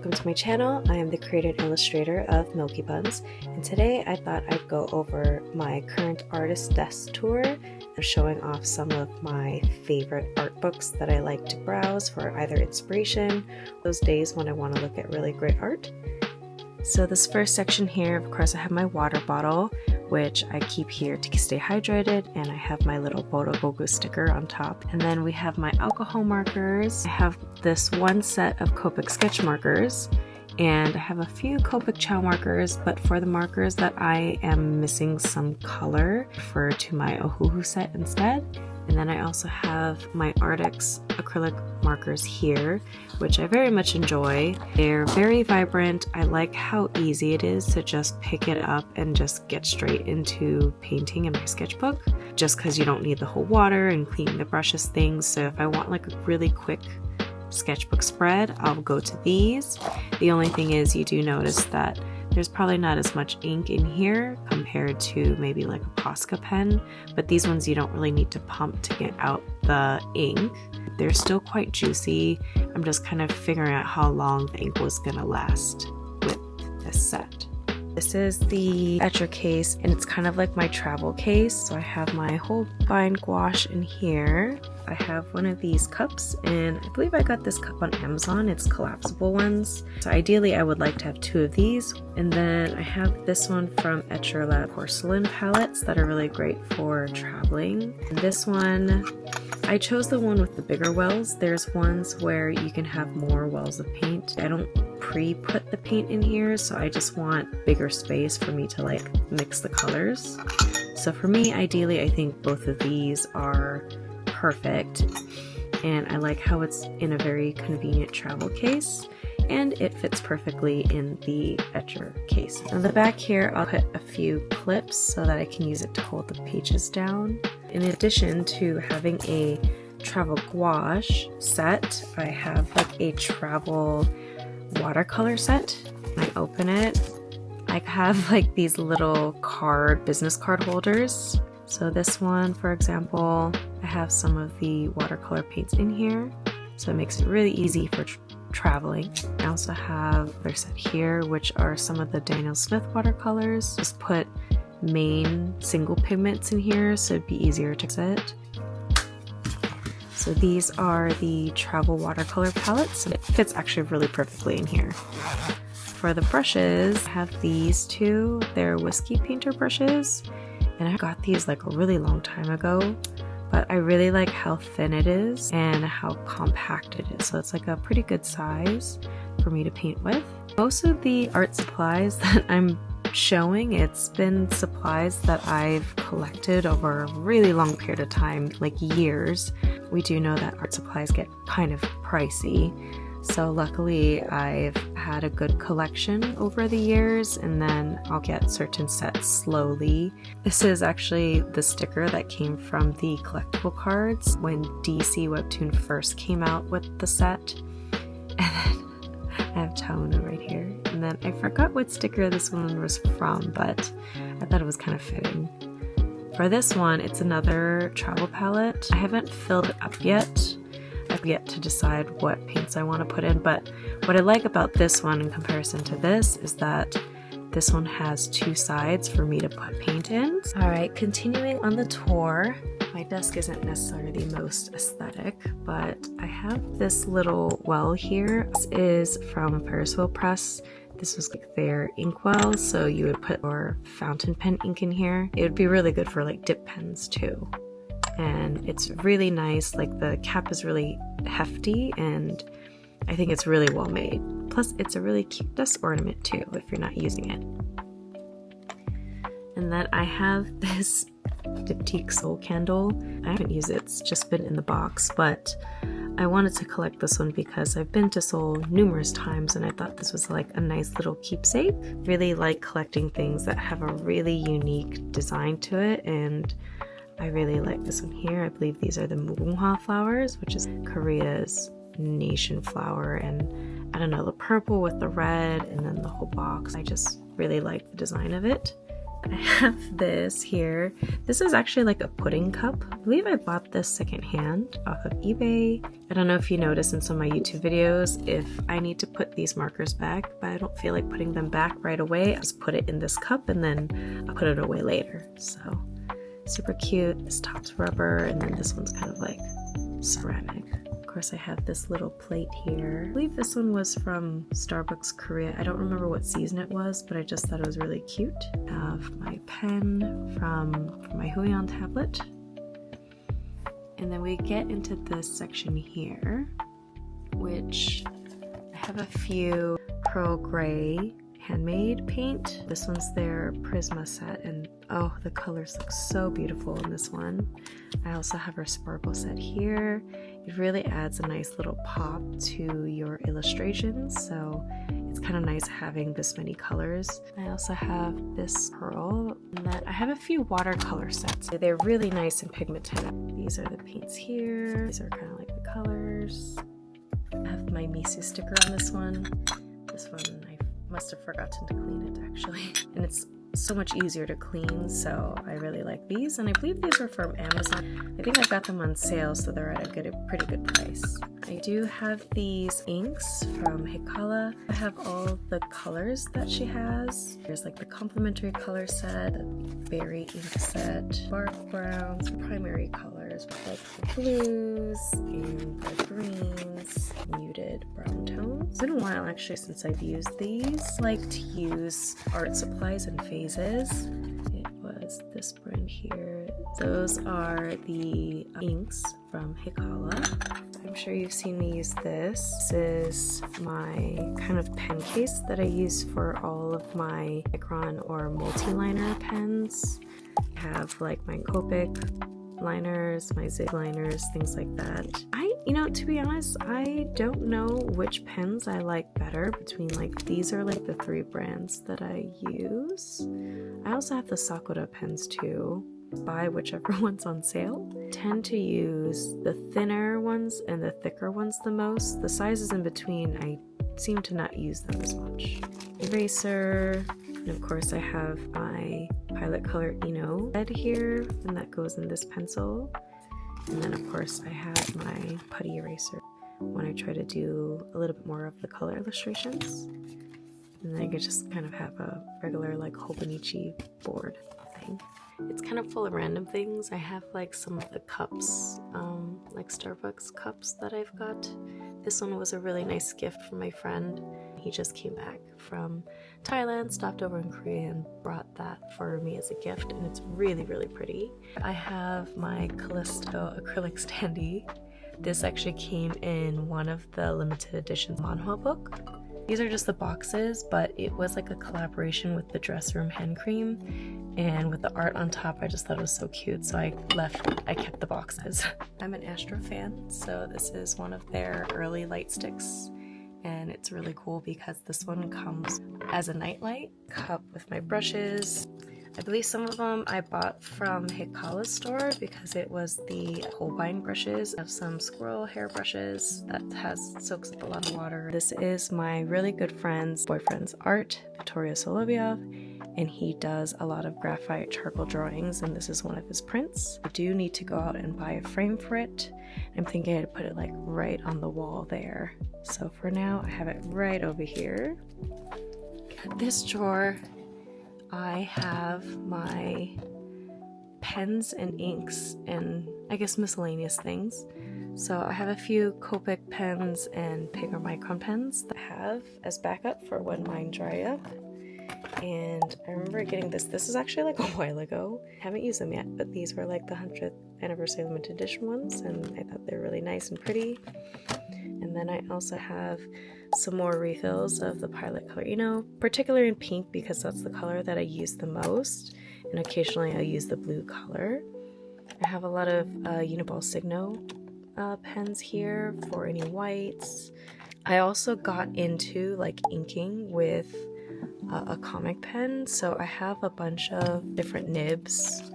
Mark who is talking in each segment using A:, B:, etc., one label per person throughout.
A: welcome to my channel. I am the creator and illustrator of Milky Buns, and today I thought I'd go over my current artist desk tour and showing off some of my favorite art books that I like to browse for either inspiration, those days when I want to look at really great art. So this first section here, of course, I have my water bottle, which I keep here to stay hydrated, and I have my little Bodogogu sticker on top. And then we have my alcohol markers. I have this one set of Copic sketch markers, and I have a few Copic chow markers, but for the markers that I am missing some color, I refer to my Ohuhu set instead. And then I also have my Arrtx acrylic markers here, which I very much enjoy. They're very vibrant. I like how easy it is to just pick it up and just get straight into painting in my sketchbook, just because you don't need the whole water and cleaning the brushes things. So if I want like a really quick sketchbook spread, I'll go to these. The only thing is you do notice that there's probably not as much ink in here compared to maybe like a Posca pen, but these ones you don't really need to pump to get out the ink. They're still quite juicy. I'm just kind of figuring out how long the ink was gonna last with this set. This is the Etchr case, and it's kind of like my travel case. So I have my Holbein gouache in here. I have one of these cups, and I believe I got this cup on Amazon. It's collapsible ones. So ideally I would like to have two of these. And then I have this one from Etchr Lab porcelain palettes that are really great for traveling. And this one, I chose the one with the bigger wells. There's ones where you can have more wells of paint. I don't pre-put the paint in here, so I just want bigger space for me to like mix the colors. So for me, ideally, I think both of these are perfect, and I like how it's in a very convenient travel case, and it fits perfectly in the Etchr case. On the back here, I'll put a few clips so that I can use it to hold the pages down. In addition to having a travel gouache set, I have like a travel watercolor set. When I open it, I have like these little business card holders. So this one, for example, I have some of the watercolor paints in here, so it makes it really easy for traveling. I also have their set here, which are some of the Daniel Smith watercolors. Just put main single pigments in here, so it'd be easier to set. So these are the travel watercolor palettes, and it fits actually really perfectly in here. For the brushes, I have these two. They're whiskey painter brushes, and I got these like a really long time ago, but I really like how thin it is and how compact it is. So it's like a pretty good size for me to paint with. Most of the art supplies that I'm showing, it's been supplies that I've collected over a really long period of time, like years. We do know that art supplies get kind of pricey, so luckily I've had a good collection over the years, and then I'll get certain sets slowly. This is actually the sticker that came from the collectible cards when DC Webtoon first came out with the set. And then I have Tama right here. And then I forgot what sticker this one was from, but I thought it was kind of fitting. For this one, it's another travel palette. I haven't filled it up yet. I've yet to decide what paints I want to put in, but what I like about this one in comparison to this is that this one has two sides for me to put paint in. Alright, continuing on the tour. My desk isn't necessarily the most aesthetic, but I have this little well here. This is from Ferris Press. This was like their Inkwell, so you would put your fountain pen ink in here. It would be really good for like dip pens too. And it's really nice, like the cap is really hefty, and I think it's really well made. Plus it's a really cute desk ornament too if you're not using it. And then I have this Diptyque Soul candle. I haven't used it, it's just been in the box, but I wanted to collect this one because I've been to Seoul numerous times, and I thought this was like a nice little keepsake. Really like collecting things that have a really unique design to it, and I really like this one here. I believe these are the Manhwa flowers, which is Korea's nation flower, and I don't know, the purple with the red and then the whole box. I just really like the design of it. I have this here. This is actually like a pudding cup. I believe I bought this secondhand off of eBay. I don't know if you notice in some of my YouTube videos if I need to put these markers back, but I don't feel like putting them back right away. I just put it in this cup and then I'll put it away later. So super cute. This top's rubber and then this one's kind of like ceramic. Of course, I have this little plate here. I believe this one was from Starbucks Korea. I don't remember what season it was, but I just thought it was really cute. I have my pen from my Huion tablet. And then we get into this section here, which I have a few Pearl Gray Handmade paint. This one's their Prisma set, and oh, the colors look so beautiful in this one. I also have our Sparkle set here. It really adds a nice little pop to your illustrations, so it's kind of nice having this many colors. I also have this pearl, and then I have a few watercolor sets. They're really nice and pigmented. These are the paints here. These are kind of like the colors. I have my Misu sticker on this one. This one I must have forgotten to clean it actually, and it's so much easier to clean, so I really like these, and I believe these are from Amazon. I think I got them on sale, so they're at a pretty good price. I do have these inks from Heikala. I have all the colors that she has. There's like the complementary color set, the berry ink set, bark browns, primary colors with like the blues and the greens, muted brown tones. It's been a while actually since I've used these. I like to use art supplies in phases. It was this brand here. Those are the inks from Heikala. I'm sure you've seen me use this. This is my kind of pen case that I use for all of my Micron or multiliner pens. I have like my Copic liners, my zig liners, things like that. To be honest, I don't know which pens I like better between like, these are like the 3 brands that I use. I also have the Sakura pens too. Buy whichever one's on sale. I tend to use the thinner ones and the thicker ones the most. The sizes in between, I seem to not use them as much. Eraser, and of course I have my Color Eno head here, and that goes in this pencil. And then of course I have my putty eraser when I try to do a little bit more of the color illustrations. And then I could just kind of have a regular like Holbein board thing. It's kind of full of random things. I have like some of the cups, like Starbucks cups that I've got. This one was a really nice gift from my friend. He just came back from Thailand, stopped over in Korea and brought that for me as a gift, and it's really, really pretty. I have my Callisto acrylic standee. This actually came in one of the limited edition Manhwa book. These are just the boxes, but it was like a collaboration with the Dress Room Hand Cream, and with the art on top, I just thought it was so cute, so I kept the boxes. I'm an Astro fan, so this is one of their early light sticks, and it's really cool because this one comes as a nightlight cup with my brushes. I believe some of them I bought from Heikala's store because it was the Holbein brushes. I have some squirrel hair brushes that soaks up a lot of water. This is my really good friend's boyfriend's art, Vittorio Solovyov, and he does a lot of graphite charcoal drawings, and this is one of his prints. I do need to go out and buy a frame for it. I'm thinking I'd put it like right on the wall there. So for now, I have it right over here. This drawer, I have my pens and inks and I guess miscellaneous things. So I have a few Copic pens and Pigma Micron pens that I have as backup for when mine dry up. And I remember getting this. This is actually like a while ago. I haven't used them yet, but these were like the 100th anniversary limited edition ones, and I thought they were really nice and pretty. And then I also have some more refills of the Color Eno, particularly in pink because that's the color that I use the most, and occasionally I use the blue color. I have a lot of Uniball Signo pens here for any whites. I also got into like inking with a comic pen, so I have a bunch of different nibs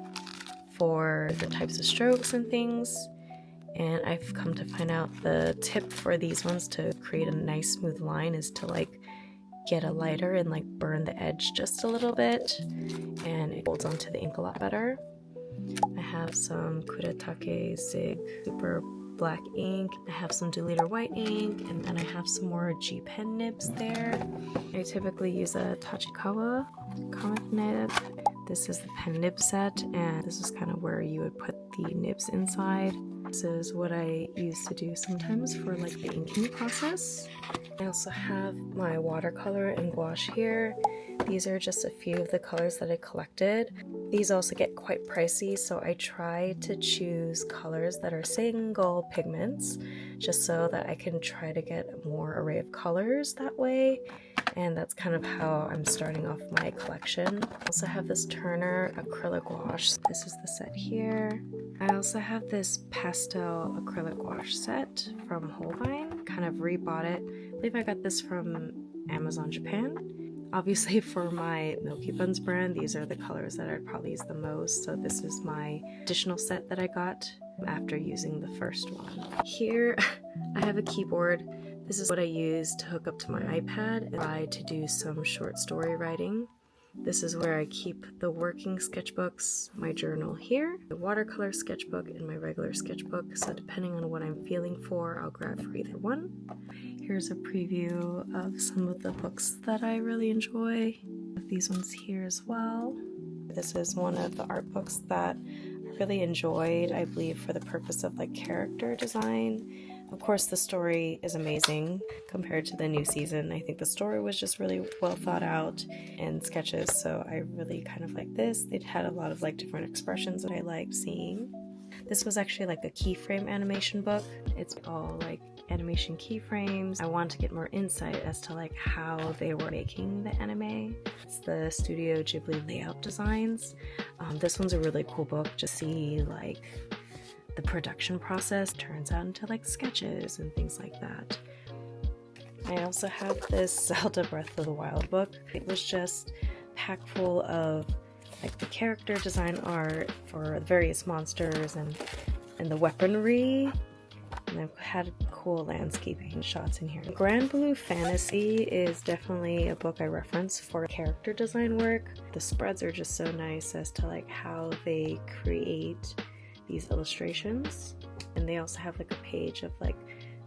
A: for the types of strokes and things. And I've come to find out the tip for these ones to create a nice smooth line is to like get a lighter and like burn the edge just a little bit, and it holds onto the ink a lot better. I have some Kuretake Zig Super black ink. I have some 2-liter white ink, and then I have some more G pen nibs there. I typically use a Tachikawa comic nib. This is the pen nib set, and this is kind of where you would put the nibs inside. This is what I use to do sometimes for like the inking process. I also have my watercolor and gouache here. These are just a few of the colors that I collected. These also get quite pricey, so I try to choose colors that are single pigments, just so that I can try to get a more array of colors that way. And that's kind of how I'm starting off my collection. I also have this Turner acrylic gouache. This is the set here. I also have this pastel acrylic gouache set from Holbein. Kind of rebought it. I believe I got this from Amazon Japan. Obviously for my Milky Buns brand, these are the colors that I'd probably use the most. So this is my additional set that I got after using the first one. Here I have a keyboard. This is what I use to hook up to my iPad and try to do some short story writing. This is where I keep the working sketchbooks, my journal here, the watercolor sketchbook, and my regular sketchbook. So depending on what I'm feeling for, I'll grab for either one. Here's a preview of some of the books that I really enjoy. These ones here as well. This is one of the art books that I really enjoyed, I believe, for the purpose of like character design. Of course, the story is amazing compared to the new season. I think the story was just really well thought out and sketches, so I really kind of like this. It had a lot of like different expressions that I liked seeing. This was actually like a keyframe animation book. It's all like animation keyframes. I wanted to get more insight as to like how they were making the anime. It's the Studio Ghibli layout designs. This one's a really cool book to see like the production process turns out into like sketches and things like that. I also have this Zelda Breath of the Wild book. It was just packed full of like the character design art for the various monsters and the weaponry. And I've had cool landscaping shots in here. Grand Blue Fantasy is definitely a book I reference for character design work. The spreads are just so nice as to like how they create these illustrations, and they also have like a page of like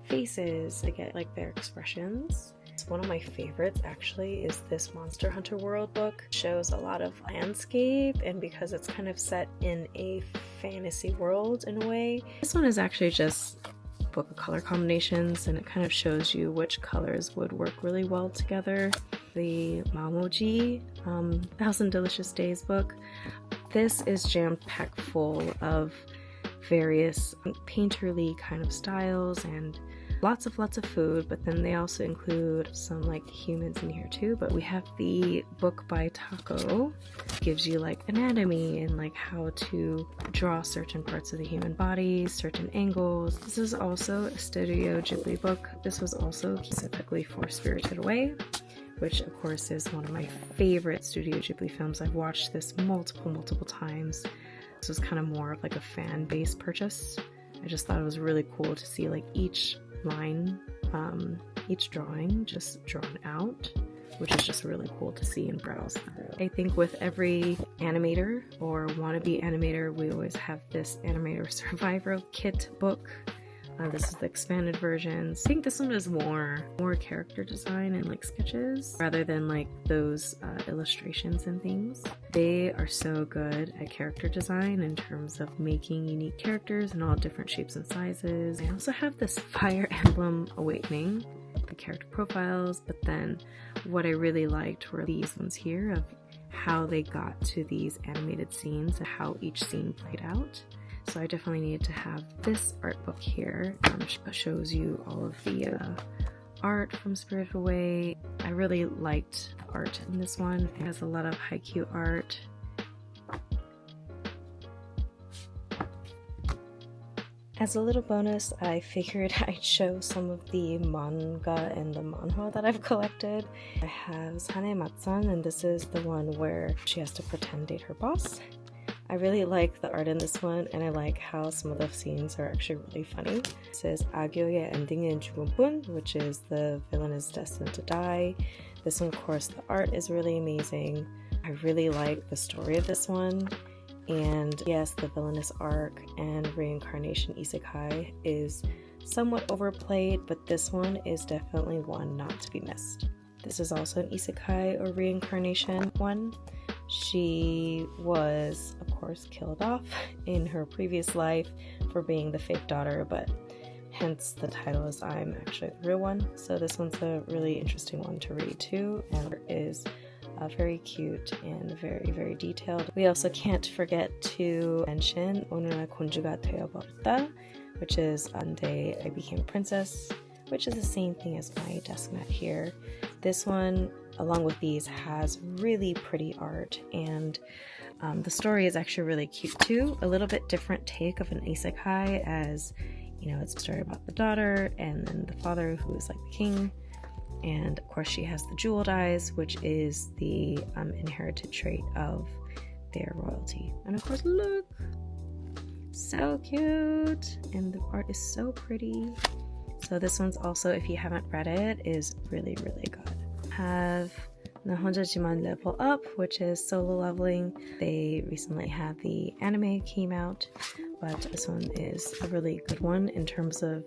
A: faces to get like their expressions. One of my favorites actually is this Monster Hunter World book. It shows a lot of landscape, and because it's kind of set in a fantasy world in a way, this one is actually just a book of color combinations, and it kind of shows you which colors would work really well together. The Mamoji 1000 Delicious Days book. This is jam-packed full of various painterly kind of styles and lots of food, but then they also include some like humans in here too. But we have the book by Taco. It gives you like anatomy and like how to draw certain parts of the human body, certain angles. This is also a Studio Ghibli book. This was also specifically for Spirited Away, which of course is one of my favorite Studio Ghibli films. I've watched this multiple times. This was kind of more of like a fan-based purchase. I just thought it was really cool to see like each line, each drawing just drawn out, which is just really cool to see and browse through. I think with every animator or wannabe animator, we always have this Animator Survivor Kit book. This is the expanded versions. I think this one is more character design and like sketches rather than like those illustrations and things. They are so good at character design in terms of making unique characters in all different shapes and sizes. I also have this Fire Emblem Awakening, the character profiles, but then what I really liked were these ones here of how they got to these animated scenes and how each scene played out. So I definitely needed to have this art book here, which shows you all of the art from Spirited Away. I really liked the art in this one. It has a lot of haiku art. As a little bonus, I figured I'd show some of the manga and the manhwa that I've collected. I have Sane Matsan, and this is the one where she has to pretend date her boss. I really like the art in this one, and I like how some of the scenes are actually really funny. It says 악역의 ending in 죽음뿐, which is the villain is destined to die. This one, of course, the art is really amazing. I really like the story of this one. And yes, the villainous arc and reincarnation isekai is somewhat overplayed, but this one is definitely one not to be missed. This is also an isekai or reincarnation one. She was, of course, killed off in her previous life for being the fake daughter, but hence the title is I'm actually the real one. So this one's a really interesting one to read too, and it is very cute and very, very detailed. We also can't forget to mention 오늘 공주가 되어버렸다, which is on day I became a princess, which is the same thing as my desk mat here. This one, along with these, has really pretty art, and the story is actually really cute too. A little bit different take of an isekai, as you know, it's a story about the daughter and then the father who is like the king. And of course she has the jeweled eyes, which is the inherited trait of their royalty. And of course, look, so cute, and the art is so pretty. So this one's also, if you haven't read it, is really, really good. Have the 혼자지만 Level Up, which is solo leveling. They recently had the anime came out, but this one is a really good one in terms of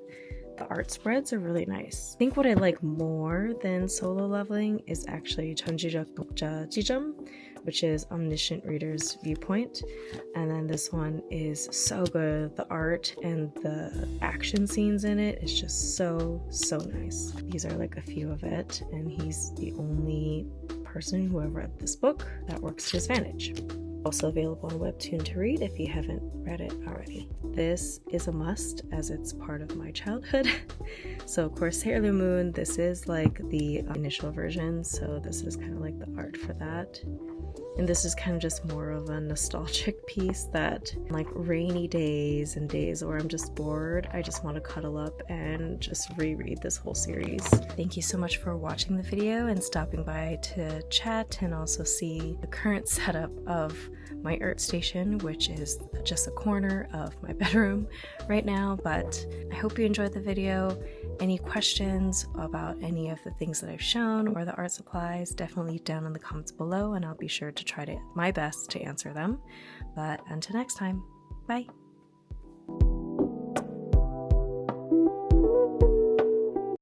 A: the art spreads are really nice. I think what I like more than solo leveling is actually 전지적 독자 지점, which is omniscient reader's viewpoint. And then this one is so good. The art and the action scenes in it is just so nice. These are like a few of it, and he's the only person who ever read this book that works to his advantage. Also available on Webtoon to read if you haven't read it already. This is a must as it's part of my childhood. So of course Sailor Moon, this is like the initial version, so this is kind of like the art for that. And this is kind of just more of a nostalgic piece that, like rainy days and days where I'm just bored, I just want to cuddle up and just reread this whole series. Thank you so much for watching the video and stopping by to chat and also see the current setup of my ArtStation, which is just a corner of my bedroom right now. But I hope you enjoyed the video. Any questions about any of the things that I've shown or the art supplies, definitely leave down in the comments below and I'll be sure to try my best to answer them. But until next time, bye!